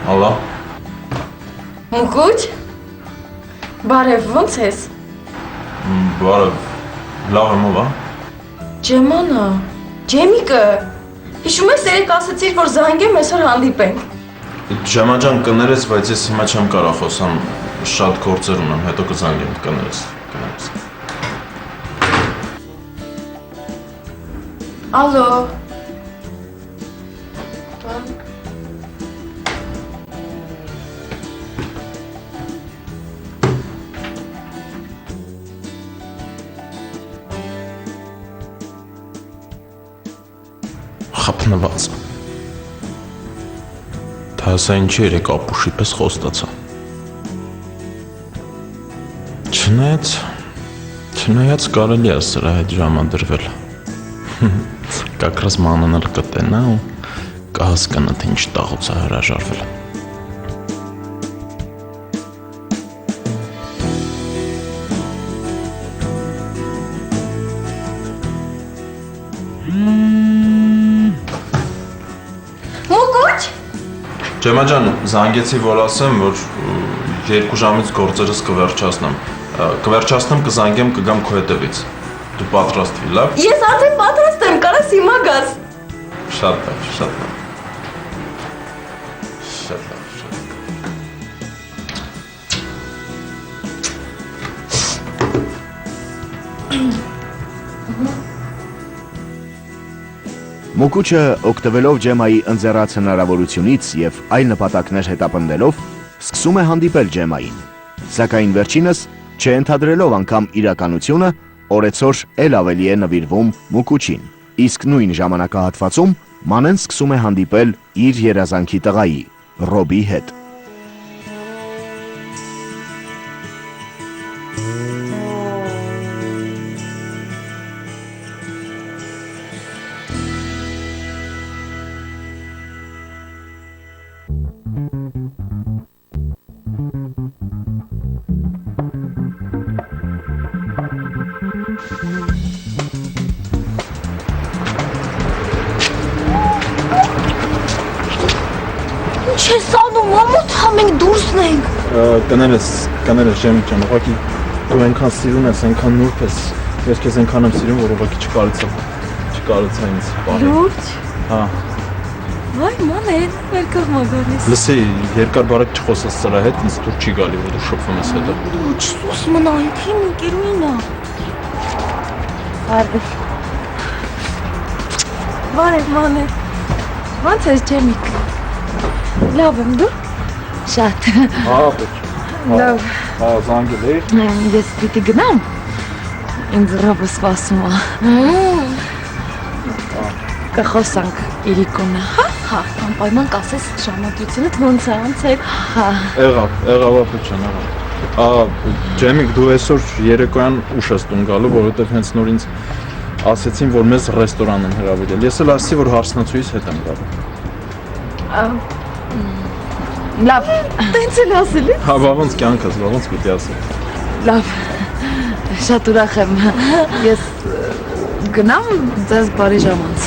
Ալա։ Մուկուչ։ Բարև, ոնց ես։ Բարև։ Լավ եմ ով, Ջեմանա, Ջեմիկը։ Հիշում ես երեք ասացիր, որ զանգեմ այսօր հանդիպենք։ Ջեմա ջան կներես, բայց ես հիմա չեմ կարող խոսամ, շատ գործեր ունեմ, հետո կզանգեմ, կներես։ Ալո։ Խափնված։ Դա ասա ինչի երեք ապուշի պես խոստացա։ Չնայած կարելի է սրա հետ ժամադրվել։ Կակրաս մանանել կտենա ու կհասկանա, թե ինչ տաղուց է հրաժարվել։ Մուկուչ։ Ջեմա ջան, զանգեցի, որ ասեմ, որ 2 ժամից գործերս կվերջացնեմ։ Կվերջացնեմ, կզանգեմ, կգամ քո հետևից։ Դու պատրաստվի, լավ։ Ես արդեն պատրաստ եմ, կարաս հիմա գաս։ Շատ լավ, շատ լավ։ Շատ լավ, շատ լավ։ Մուկուչը օգտվելով Ջեմայի ընձեռած հնարավորությունից եւ այլ նպատակներ հետապնդելով, սկսում է հանդիպել Ջեմային, սակայն վերջինս չընդհանրելով անգամ իրականությունը, օրեցօր էլ ավելի է նվիրվում Մուկուչին, իսկ նույն ժամանակահատվածում Մանեն սկսում է հանդիպել իր երազանքի տղայի, Ռոբի հետ։ Ինչ ես անում, ամոթ համենք դուրսն ենք։ Կներես Ջեմիկ ջան, ուղղակի դու այնքան սիրուն ես, այնքան նուրբ ես, ես քեզ այնքան եմ սիրում, որ ուղղակի չկարեցա ինձ պահել։ Լուրջ։ Հա։ Վայ, մանեն, մեր կողմա գալիս։ Լսի, երկար բարակ չխոսես սրա հետ, ինձ դուր չի գալի, որ դու շփվում ես հետո։ Լուրջ, սուս մնա, ինքին ընկերուին է։ Բարև։ Բարև, մանեն։ Ոնց ես, Ջեմիկ։ Լավ եմ, դու։ Շատ։ Հա, պետք։ Լավ։ Հա, զանգել էի։ Ես պիտի գնամ։ Ինձ Ռոբը սպասում է։ Կխոսանք իրիկունը, հա, անպայման կասես ժամադրությունդ ոնց է, հա։ Եղավ, ապուչան, եղավ։ Ջեմիկ, դու այսօր երեկոյան ուշ ես տուն գալու, որովհետև հենց նոր ինձ ասեցին, որ մեզ ռեստորան են հրավիրել։ Ես էլ ասեցի, որ հարսնացուից հետ եմ գալու։ Լավ, տենց էլ ասել է։ Հա, ոնց կյանքս, ոնց պիտի ասեմ։ Լավ, շատ ուրախ եմ, ես գնամ ձեզ բարի ժամանց։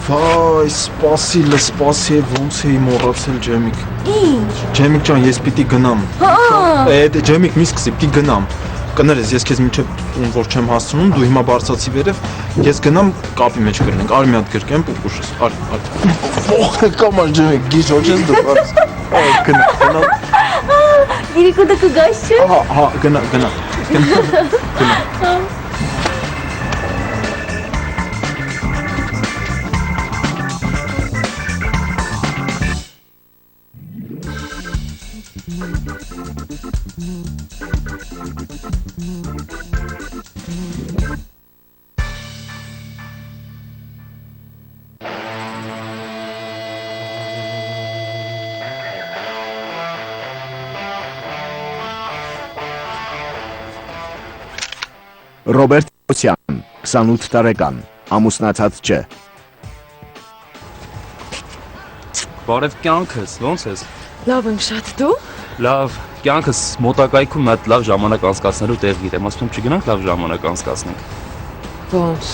Վայ, սպասի, ոնց էի մոռացել Ջեմիկ։ Ինչ։ Ջեմիկ ջան, ես պիտի գնամ։ Ջեմիկ, մի սկսի, պիտի գնամ։ Կներես, ես քեզ մինչև որ չեմ հասցնում, դու հիմա բարձացի վերև, ես գնամ կապի մեջ կրնենք, արի մի հատ գրկեմ պուպուշս, արի։ Ոխ, կամար Ջեմիկ, գիժ ոչ ես դու բարձ։ Գնա։ Իրիկունը կգայս չէ։ Հա, գնա։ Ռոբերտ Օսյան, 28 տարեկան, ամուսնացած չէ։ Բարև կյանքս, ոնց ես։ Լավ եմ շատ, դու։ Լավ, կյանքս մոտակայքում մի հատ լավ ժամանակ անցկացնելու տեղ գիտեմ, ասում չգնանք լավ ժամանակ անցկացնենք։ Ոնց։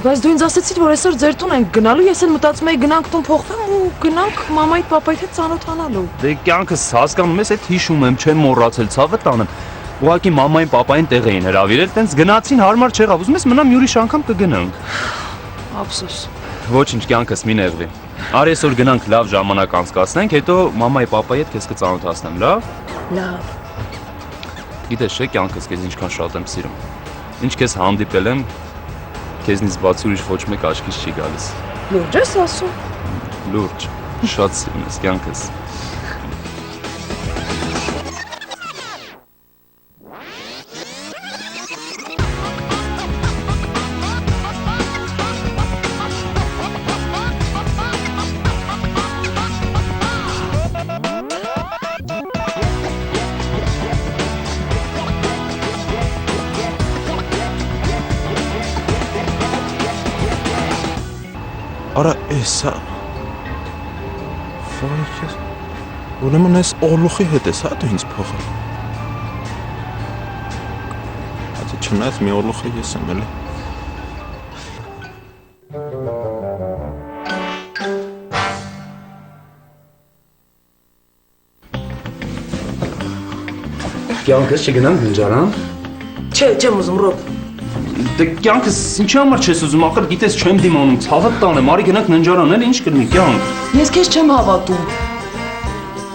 Բայց դու ինձ ասացիր, որ այսօր ձեր տուն ենք գնալու, ես էլ մտածում էի գնանք տուն փոխվեմ ու գնանք մամայիդ պապայիդ հետ ծանոթանալու։ Դե կյանքս հասկանում ես, այդ հիշում եմ, չեմ մոռացել, ցավը տանեմ։ Ուղղակի մամային, պապային տեղ էին հրավիրել, տենց գնացին, հարմար չեղավ, ուզում ես մնամ յուրիշ անգամ կգնանք։ Ափսոս։ Ոչինչ, կյանքս մի նեղվի։ Արի այսօր գնանք լավ ժամանակ անցկացնենք, հետո մամայի, պապայի հետ քեզ կծանոթացնեմ, լավ։ Լավ։ Գիտես չէ, կյանքս քեզ ինչքան շատ եմ սիրում։ Ինչ քեզ հանդիպել եմ, քեզնից բացի ուրիշ ոչ մեկ աչքից չի գալիս։ Լուրջ ես ասում։ Լուրջ, շատ սիրում ես կյանքս։ Արա էսա։ Ֆոյքես։ Ուրեմն այս օլուխի հետ էս, հա դու ինձ փոխել։ Հատի չնայած մի օլուխը ես եմ էլի։ Կյանքս չգնանք ննջարան։ Չէ, չեմ ուզում ռոբ։ Դե կյանքս ինչի համար չես ուզում, ախր գիտես չեմ դիմանում, ցավը տանեմ, արի գնանք ննջարան, էլ ինչ կլինի կյանք։ Ես քեզ չեմ հավատում։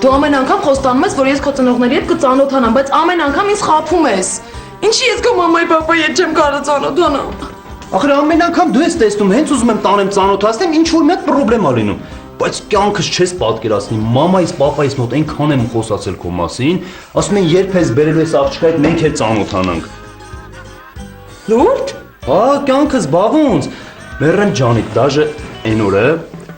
Դու ամեն անգամ խոստանում ես, որ ես քո ծնողների հետ կծանոթանամ, բայց ամեն անգամ ինձ խաբում ես։ Ինչի ես քո մամայի պապայի հետ չեմ կարող ծանոթանալ։ Ախր ամեն անգամ դու ես տեսնում, հենց ուզում եմ տանեմ ծանոթացնեմ, ինչ որ մի հատ պրոբլեմա լինում։ Բայց կյանքս չես պատկերացնի, մամայիս, պապայիս մոտ այնքան եմ խոսացել քո մասին, ասում են երբ ես բերելու ես աղջկա հետ մենք էլ ծանոթանանք։ Լուրջ։ Հա, կյանքս բաղոնց։ Մերրեմ ջանիկ, դաժե այն օրը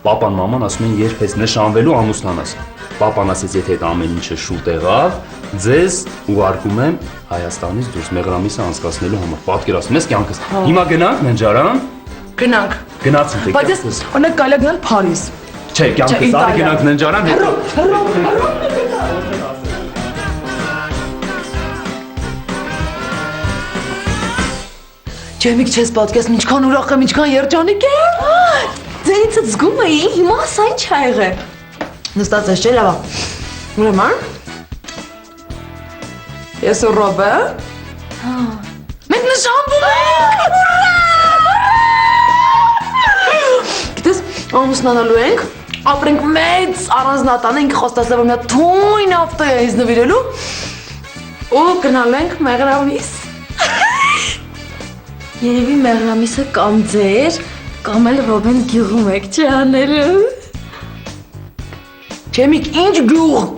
պապան մաման ասում են երբ ես նշանվելու ամուսնանաս։ Պապան ասեց եթե այդ ամեն ինչը շուտ եղավ, ձեզ ուղարկում եմ Հայաստանից դուրս մեղրամիսը անցկացնելու համար։ Պատկերացնում ես կյանքս։ Հիմա գնանք ննջարան։ Գնանք։ Գնացինք թե Բայց ես օրինակ կարելի է գնալ Փարիզ։ Չէ, կյանքս արի գնանք ննջարան, հետո Ջեմիկ չես պատկերացնում ինչքան ուրախ եմ, ինչքան երջանիկ եմ։ Ձերից զգում էի, հիմա սա ինչ ա եղել։ Նստած ես չէ, լավ։ Ուրեմն ես ու Ռոբը մենք նշանվում ենք։ Գիտես, ամուսնանալու ենք, ապրենք մեծ առանձնատան, ինքը խոստացել որ նա թույն ավտո է ինձ նվիրելու ու գնալու ենք մեղրամիս։ Երևի մեղրամիսը կամ ձեր, կամ էլ Ռոբեն գյուղում եք չանելու։ Ջեմիկ, ինչ գյուղ։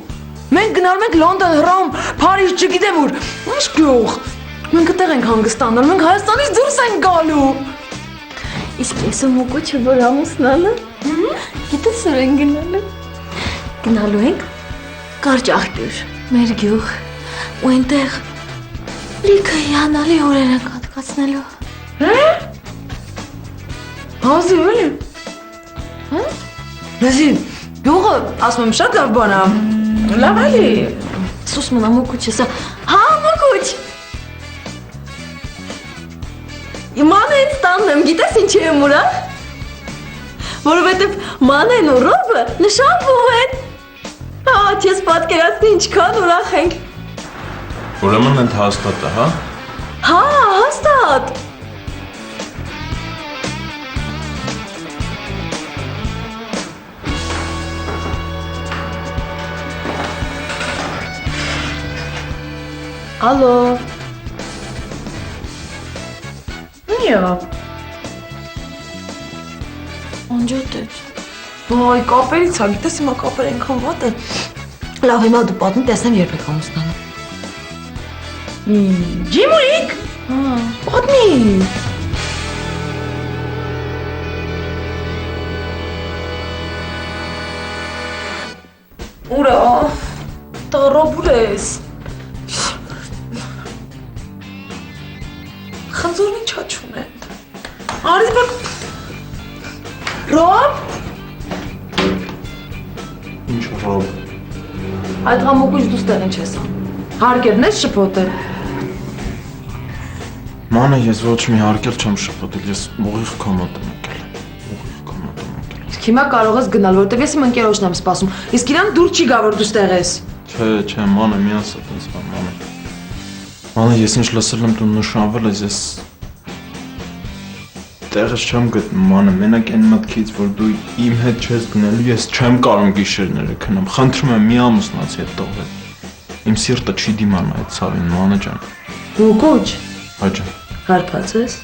Մենք գնալու ենք Լոնդոն, Հռոմ, Փարիզ, չգիտեմ ուր։ Ինչ գյուղ։ Մենք այդտեղ ենք հանգստանալու, մենք Հայաստանից դուրս ենք գալու։ Իսկ ես ու Մուկուչը որ ամուսնալը։ Գիտես որ են գնալու։ Գնալու ենք կարճ աղբյուր, մեր գյուղ, ու այնտեղ լիքը հիանալի օրեր ենք հատկացնելու։ Հազի էլի։ Հա? Լեզի, գյուղը ասում եմ շատ լավ բան է։ Լավ էլի։ Սուս մնա Մուկուչը սա։ Հա, Մուկուչ։ Մանա ինձ տանն եմ, գիտես ինչի եմ ուրախ։ Որովհետև Մանեն ու Ռոբը նշանվում են։ Հա, ես պատկերացնի ինչքան ուրախ ենք։ Ուրեմն ընդ հաստատ է, հա։ Հա, հաստատ։ Ալո։ Նիա։ Անջոտ է։ Ոայ, կապերից է, գիտես հիմա կապեր այնքան վատ են։ Լավ, հիմա դու պատմի, տեսնեմ երբ եք ամուսնանում։ Ջիմուրիկ։ Հա։ Պատմի։ Ուրա, տառոբուր ես։ Խնձորնի չաչուն է։ Արիզ բակ։ Ռոբ։ Ինչ Ռոբ։ Այդ համոկուչ դու ստեղ ինչ ես։ Հարգերն ես շփոթել։ Մանա ես ոչ մի հարկել չեմ շփոթել, ես ուղիղ քո մոտ եմ եկել։ Ուղիղ քո մոտ եմ եկել։ Իսկ հիմա կարող ես գնալ, որովհետև ես իմ ընկերոջն եմ սպասում։ Իսկ իրան դուր չի գա, որ դու ստեղ ես։ Չէ, մանա մի ասա տես բան, մանա։ Մանա ես ինչ լսել եմ դու նշանվել ես տեղս չեմ գտնում, մանա, մենակ այն մտքից, որ դու իմ հետ չես գնալու, ես չեմ կարող գիշերները քնամ։ Խնդրում եմ մի ամուսնացի հետ տողել։ Իմ սիրտը չի դիմանա այդ ցավին, մանա ջան։ Ու կոչ, Հաջա։ հարբած ես։